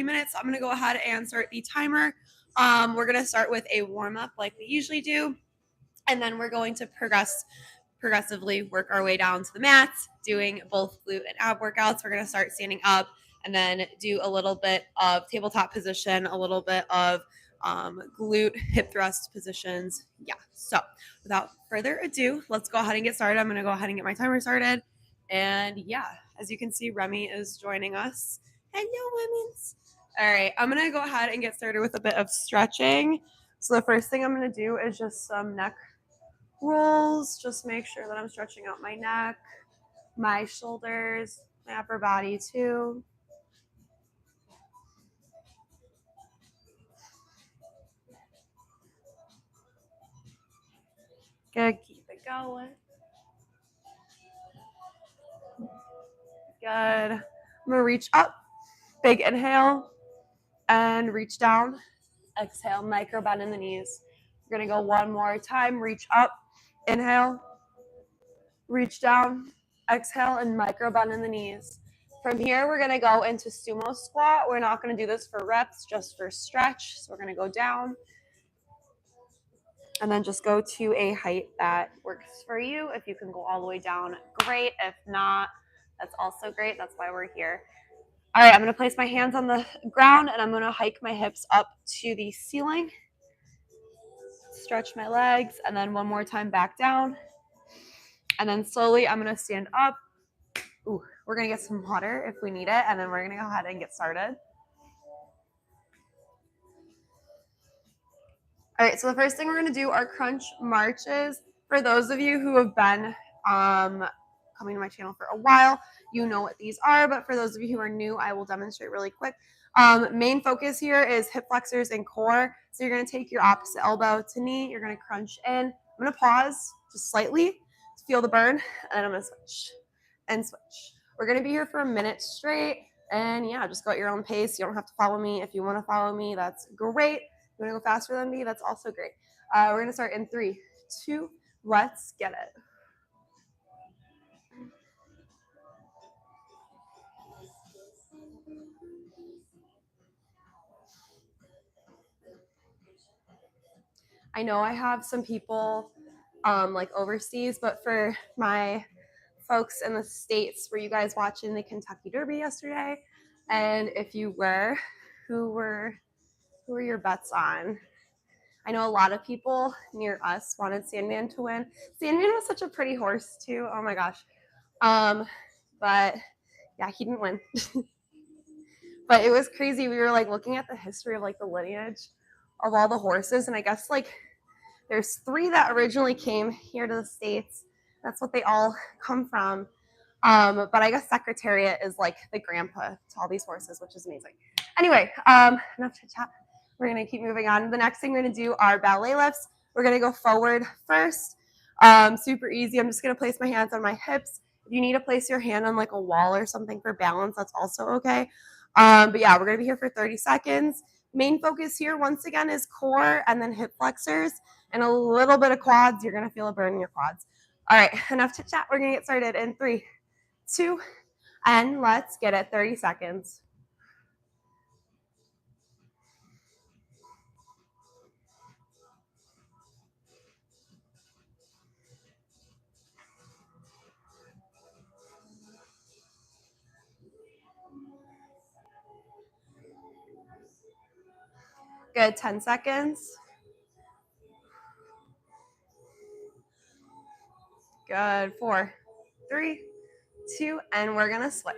minutes. I'm going to go ahead and start the timer. We're going to start with a warm up like we usually do, and then we're going to progressively work our way down to the mats, doing both glute and ab workouts. We're going to start standing up and then do a little bit of tabletop position, a little bit of glute hip thrust positions. Yeah. So without further ado, let's go ahead and get started. I'm going to go ahead and get my timer started. And yeah, as you can see, Remy is joining us. Hello, women's. All right, I'm going to go ahead and get started with a bit of stretching. So the first thing I'm going to do is just some neck rolls. Just make sure that I'm stretching out my neck, my shoulders, my upper body too. Good, keep it going. Good. I'm going to reach up, big inhale, and reach down. Exhale, micro bend in the knees. We're going to go one more time. Reach up, inhale, reach down, exhale, and micro bend in the knees. From here, we're going to go into sumo squat. We're not going to do this for reps, just for stretch. So we're going to go down and then just go to a height that works for you. If you can go all the way down, great. If not, that's also great. That's why we're here. All right, I'm going to place my hands on the ground and I'm going to hike my hips up to the ceiling. Stretch my legs, and then one more time back down. And then slowly I'm going to stand up. Ooh, we're going to get some water if we need it, and then we're going to go ahead and get started. All right, so the first thing we're going to do are crunch marches. For those of you who have been coming to my channel for a while, you know what these are, but for those of you who are new, I will demonstrate really quick. Main focus here is hip flexors and core. So you're going to take your opposite elbow to knee. You're going to crunch in. I'm going to pause just slightly to feel the burn, and then I'm going to switch and switch. We're going to be here for a minute straight, and yeah, just go at your own pace. You don't have to follow me. If you want to follow me, that's great. If you want to go faster than me, that's also great. We're going to start in 3, 2, let's get it. I know I have some people like overseas, but for my folks in the States, were you guys watching the Kentucky Derby yesterday? And if you were, who were your bets on? I know a lot of people near us wanted Sandman to win. Sandman was such a pretty horse too. Oh my gosh. But yeah, he didn't win. But it was crazy. We were like looking at the history of like the lineage of all the horses, and I guess like there's 3 that originally came here to the States. That's what they all come from. But I guess Secretariat is like the grandpa to all these horses, which is amazing. Anyway, enough chit chat. We're going to keep moving on. The next thing we're going to do are ballet lifts. We're going to go forward first. Super easy. I'm just going to place my hands on my hips. If you need to place your hand on like a wall or something for balance, that's also okay. But yeah, we're going to be here for 30 seconds. Main focus here, once again, is core and then hip flexors and a little bit of quads. You're going to feel a burn in your quads. All right, enough chit chat. We're going to get started in 3, 2, and let's get it. 30 seconds. Good, 10 seconds. Good, 4, 3, 2, and we're gonna switch.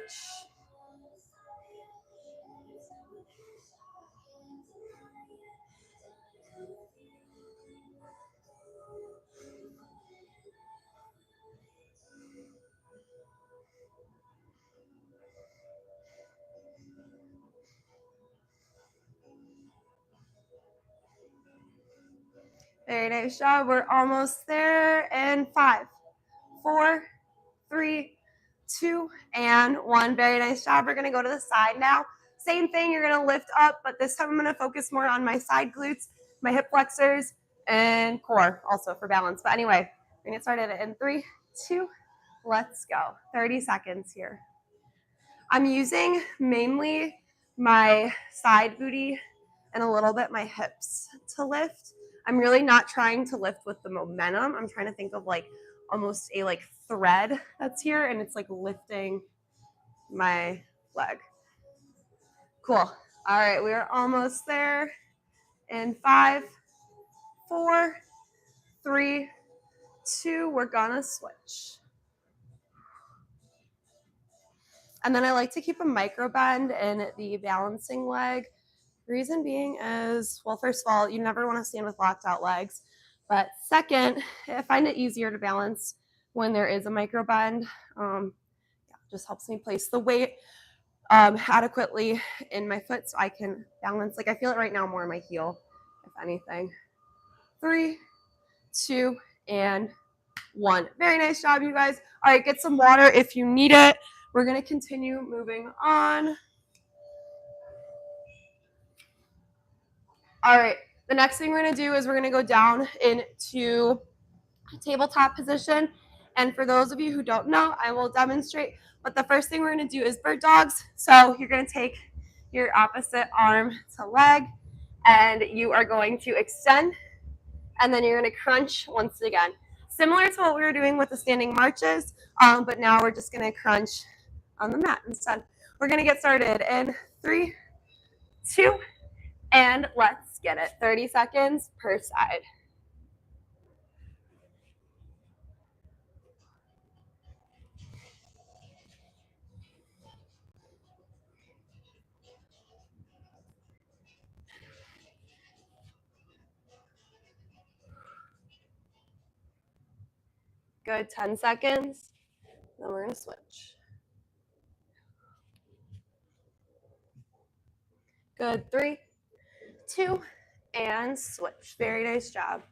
Very nice job. We're almost there. And 5, 4, 3, 2, and 1. Very nice job. We're gonna go to the side now. Same thing, you're gonna lift up, but this time I'm gonna focus more on my side glutes, my hip flexors, and core also for balance. But anyway, we're gonna get started in 3, 2, let's go. 30 seconds here. I'm using mainly my side booty and a little bit my hips to lift. I'm really not trying to lift with the momentum. I'm trying to think of like almost a like thread that's here, and it's like lifting my leg. Cool. All right, we are almost there. In 5, 4, 3, 2, we're gonna switch. And then I like to keep a micro bend in the balancing leg. Reason being is, well, first of all, you never want to stand with locked out legs. But second, I find it easier to balance when there is a micro bend. Just helps me place the weight adequately in my foot so I can balance. Like I feel it right now more in my heel, if anything. 3, 2, and 1. Very nice job, you guys. All right, get some water if you need it. We're going to continue moving on. All right, the next thing we're going to do is we're going to go down into tabletop position. And for those of you who don't know, I will demonstrate. But the first thing we're going to do is bird dogs. So you're going to take your opposite arm to leg, and you are going to extend, and then you're going to crunch once again. Similar to what we were doing with the standing marches, but now we're just going to crunch on the mat instead. We're going to get started in 3, 2, and let's get it. 30 seconds per side. Good, 10 seconds. Then we're going to switch. Good, 3, 2, and switch. Very nice job.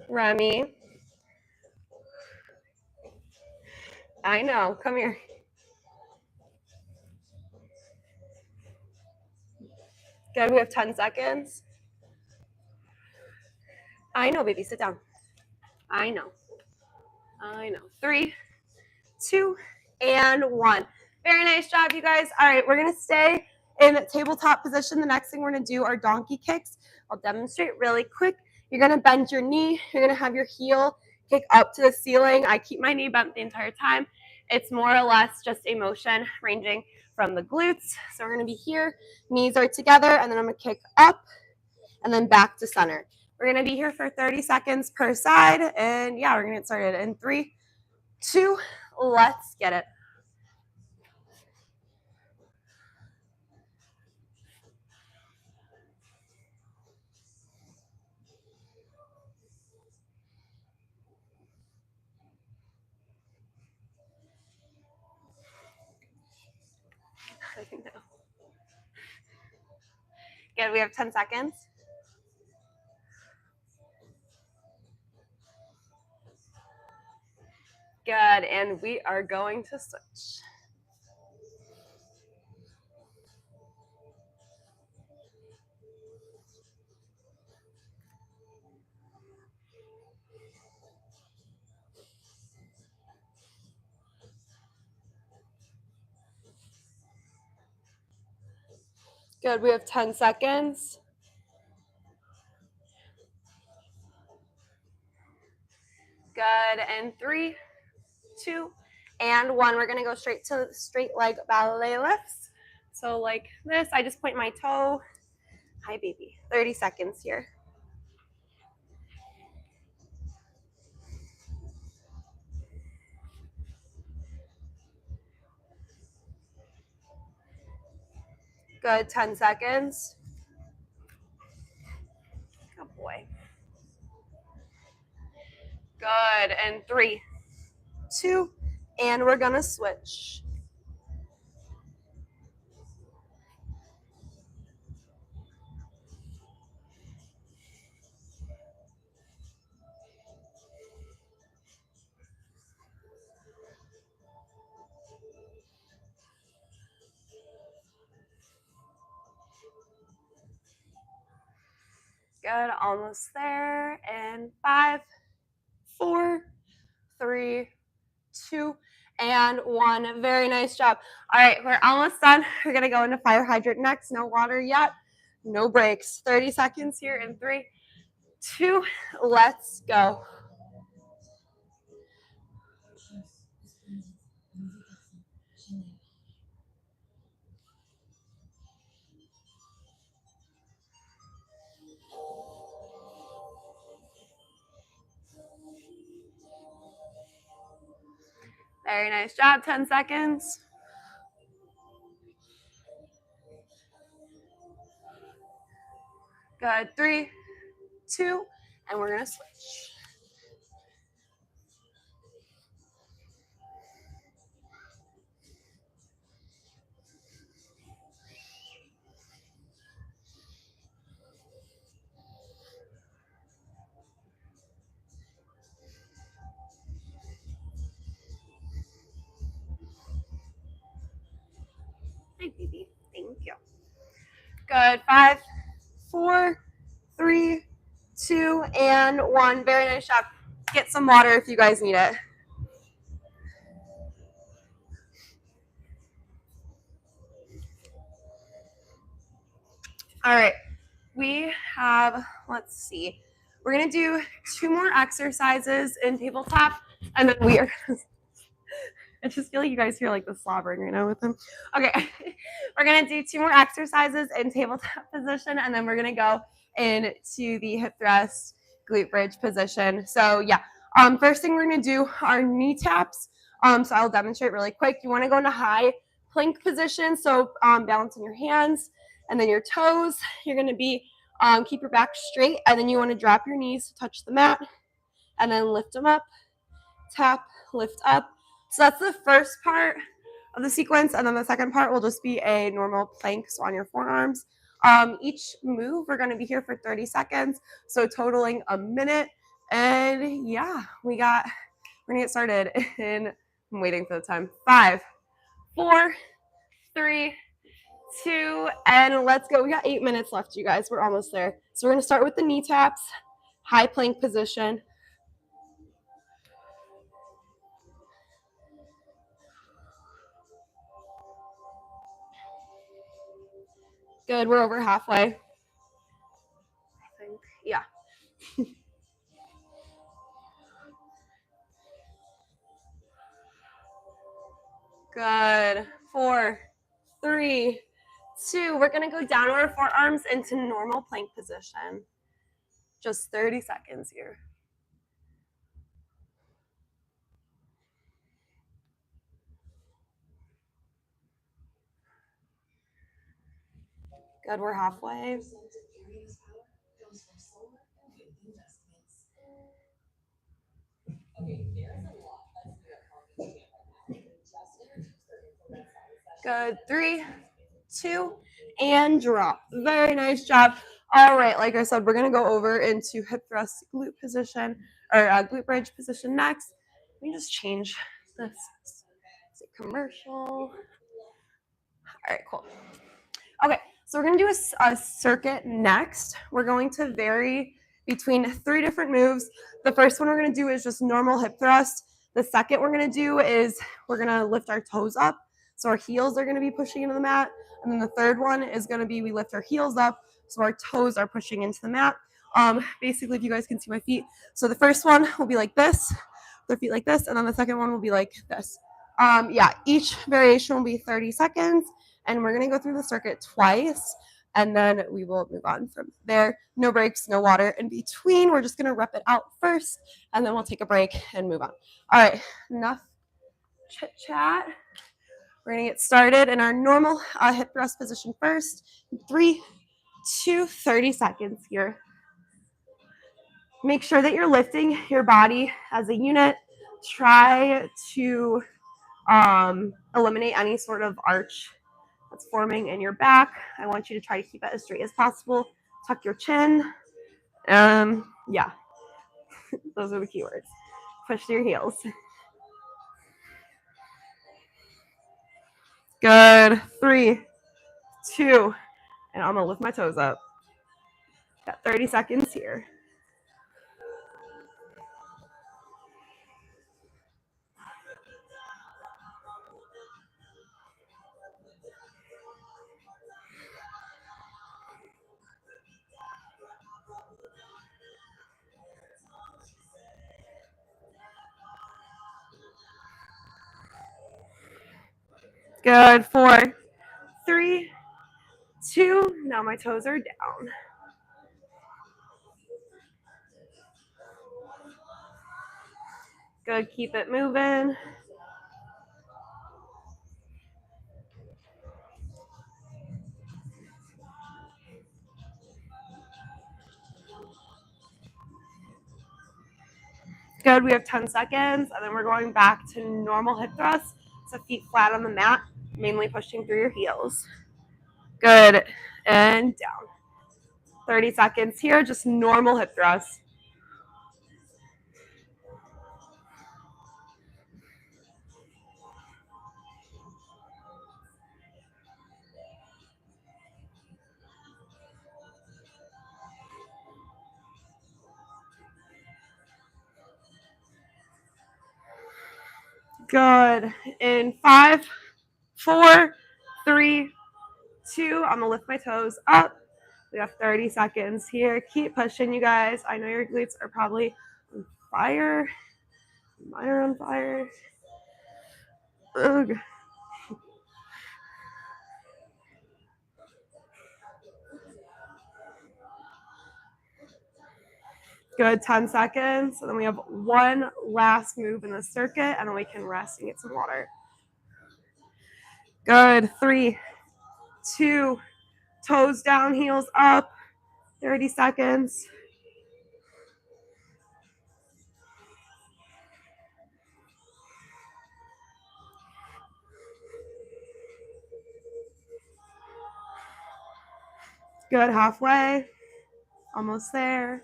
Remy. I know, come here. Good, we have 10 seconds. I know, baby, sit down. I know. 3, 2, and 1. Very nice job, you guys. All right, we're going to stay in tabletop position. The next thing we're going to do are donkey kicks. I'll demonstrate really quick. You're going to bend your knee. You're going to have your heel kick up to the ceiling. I keep my knee bent the entire time. It's more or less just a motion ranging from the glutes. So we're going to be here. Knees are together, and then I'm going to kick up and then back to center. We're going to be here for 30 seconds per side. And yeah, we're going to get started in 3, 2, let's get it. Good, we have 10 seconds. Good, and we are going to switch. Good, we have 10 seconds. Good, and 3, 2, and 1. We're gonna go straight to straight leg ballet lifts. So like this, I just point my toe. Hi, baby. 30 seconds here. Good, 10 seconds. Good boy. Good, and 3, 2, and we're gonna switch. Good, almost there. And 5, 4, 3, 2, and 1. Very nice job. All right, we're almost done. We're going to go into fire hydrant next. No water yet. No breaks. 30 seconds here in 3, 2, let's go. Very nice job. 10 seconds. Good. 3, 2, and we're going to switch. Hi, baby. Thank you. Good. 5, 4, 3, 2, and 1. Very nice job. Get some water if you guys need it. All right. We have, let's see, we're going to do 2 more exercises in tabletop, and then we are I just feel like you guys hear like the slobbering right now with them. Okay, we're gonna do 2 more exercises in tabletop position, and then we're gonna go into the hip thrust glute bridge position. So yeah, first thing we're gonna do are knee taps. So I'll demonstrate really quick. You want to go into high plank position, so balance on your hands and then your toes. You're gonna be keep your back straight, and then you want to drop your knees to touch the mat, and then lift them up, tap, lift up. So that's the first part of the sequence, and then the second part will just be a normal plank, so on your forearms. Each move, we're going to be here for 30 seconds, so totaling a minute. And yeah, we're going to get started in, I'm waiting for the time, 5, 4, 3, 2, and let's go. We got 8 minutes left, you guys. We're almost there. So we're going to start with the knee taps, high plank position. Good, we're over halfway. I think, yeah. Good. 4, 3, 2. We're going to go down our forearms into normal plank position. Just 30 seconds here. Good, we're halfway. Good. 3, 2, and drop. Very nice job. All right, like I said, we're going to go over into hip thrust glute position, or glute bridge position next. Let me just change this. It's a commercial. All right, cool. Okay, so we're going to do a circuit next. We're going to vary between 3 different moves. The first one we're going to do is just normal hip thrust. The second we're going to do is we're going to lift our toes up. So our heels are going to be pushing into the mat. And then the third one is going to be we lift our heels up. So our toes are pushing into the mat. Basically, if you guys can see my feet. So the first one will be like this, their feet like this. And then the second one will be like this. Yeah, each variation will be 30 seconds. And we're going to go through the circuit twice, and then we will move on from there. No breaks, no water in between. We're just going to rep it out first, and then we'll take a break and move on. All right, enough chit-chat. We're going to get started in our normal hip thrust position first. 3, 2, 30 seconds here. Make sure that you're lifting your body as a unit. Try to eliminate any sort of arch that's forming in your back. I want you to try to keep it as straight as possible. Tuck your chin. Yeah, those are the keywords. Push to your heels. Good. 3, 2, and I'm gonna lift my toes up. Got 30 seconds here. Good. 4, 3, 2. Now my toes are down. Good. Keep it moving. Good. We have 10 seconds, and then we're going back to normal hip thrusts. So feet flat on the mat, mainly pushing through your heels. Good. And down. 30 seconds here, just normal hip thrusts. Good. In 5, 4, 3, 2. I'm gonna lift my toes up. We have 30 seconds here. Keep pushing, you guys. I know your glutes are probably on fire. Mine are on fire. Ugh. Good. 10 seconds. And then we have one last move in the circuit, and then we can rest and get some water. Good. 3, 2, toes down, heels up. 30 seconds. Good. Halfway. Almost there.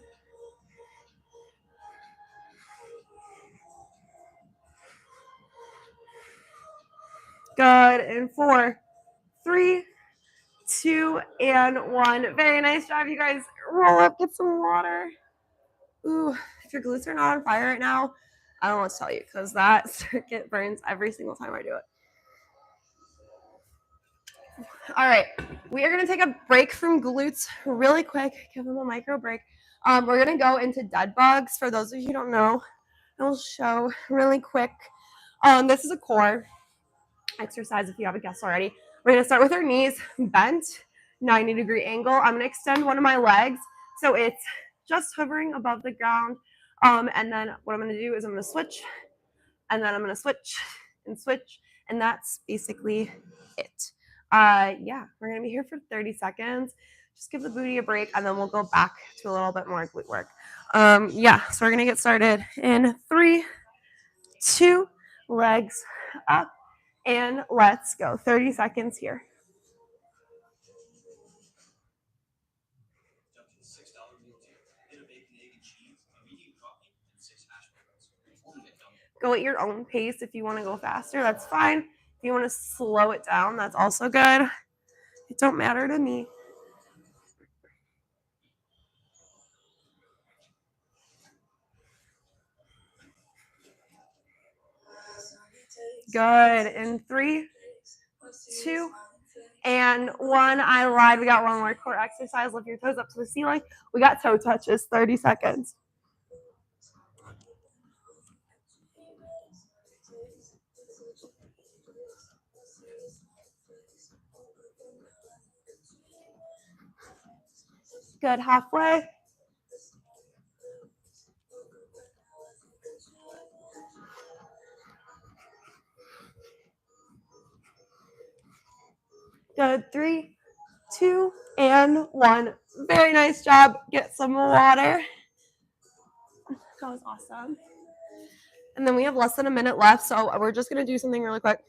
Good. In 4, 3, 2, and 1. Very nice job, you guys. Roll up, get some water. Ooh, if your glutes are not on fire right now, I don't know what to tell you, because that circuit burns every single time I do it. All right, we are going to take a break from glutes really quick. Give them a micro break. We're going to go into dead bugs. For those of you who don't know, I will show really quick. This is a core exercise if you haven't guessed already. We're going to start with our knees bent, 90-degree angle. I'm going to extend one of my legs so it's just hovering above the ground. And then what I'm going to do is I'm going to switch, and then I'm going to switch and switch, and that's basically it. Yeah, we're going to be here for 30 seconds. Just give the booty a break, and then we'll go back to a little bit more glute work. Yeah, so we're going to get started in 3, 2, legs up, and let's go. 30 seconds here. Go at your own pace. If you want to go faster, that's fine. If you want to slow it down, that's also good. It don't matter to me. Good. In 3, 2, and 1. I lied. We got one more core exercise. Lift your toes up to the ceiling. We got toe touches. 30 seconds. Good. Halfway. Good. 3, 2, and 1. Very nice job. Get some water. That was awesome. And then we have less than a minute left, so we're just going to do something really quick.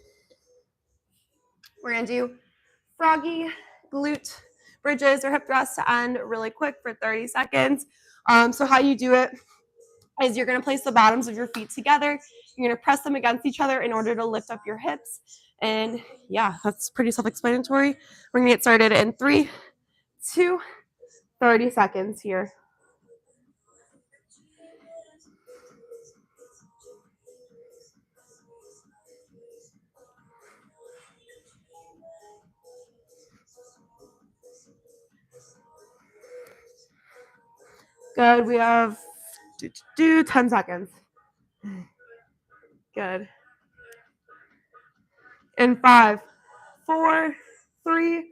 We're going to do froggy glute bridges or hip thrusts to end really quick for 30 seconds. So how you do it is you're going to place the bottoms of your feet together. You're going to press them against each other in order to lift up your hips. And yeah, that's pretty self-explanatory. We're going to get started in 3, 2, 30 seconds here. Good. We have 10 seconds. Good. In 5, 4, 3,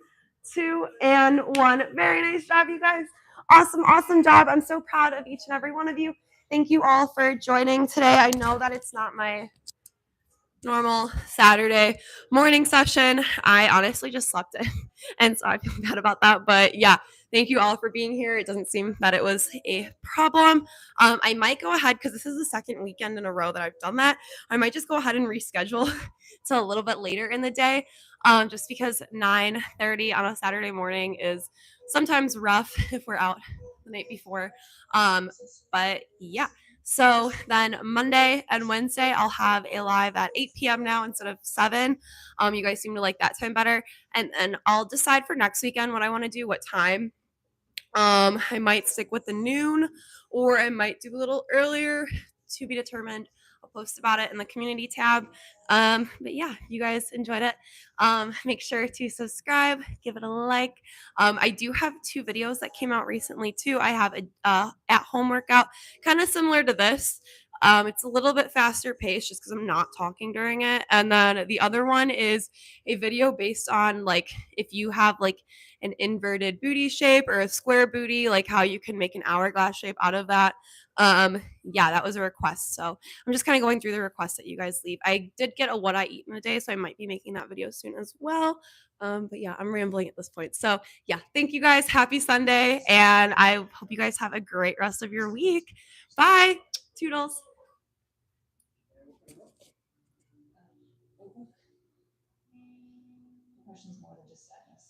2, and 1. Very nice job, you guys. Awesome job. I'm so proud of each and every one of you. Thank you all for joining today. I know that it's not my normal Saturday morning session. I honestly just slept in, and so I feel bad about that. But yeah, thank you all for being here. It doesn't seem that it was a problem. I might go ahead, because this is the second weekend in a row that I've done that. I might just go ahead and reschedule to a little bit later in the day, just because 9:30 on a Saturday morning is sometimes rough if we're out the night before. But yeah. So then Monday and Wednesday, I'll have a live at 8 p.m. now instead of 7. You guys seem to like that time better. And then I'll decide for next weekend what I want to do, what time. I might stick with the noon, or I might do a little earlier, to be determined. I'll post about it in the community tab. But yeah, you guys enjoyed it. Make sure to subscribe, give it a like. I do have 2 videos that came out recently too. I have a at-home workout, kind of similar to this. It's a little bit faster paced just because I'm not talking during it. And then the other one is a video based on, like, if you have like an inverted booty shape or a square booty, like how you can make an hourglass shape out of that. Yeah, that was a request. So I'm just kind of going through the requests that you guys leave. I did get a what I eat in a day, so I might be making that video soon as well. But yeah, I'm rambling at this point. So yeah, thank you guys. Happy Sunday. And I hope you guys have a great rest of your week. Bye. Toodles. Questions more than just sadness.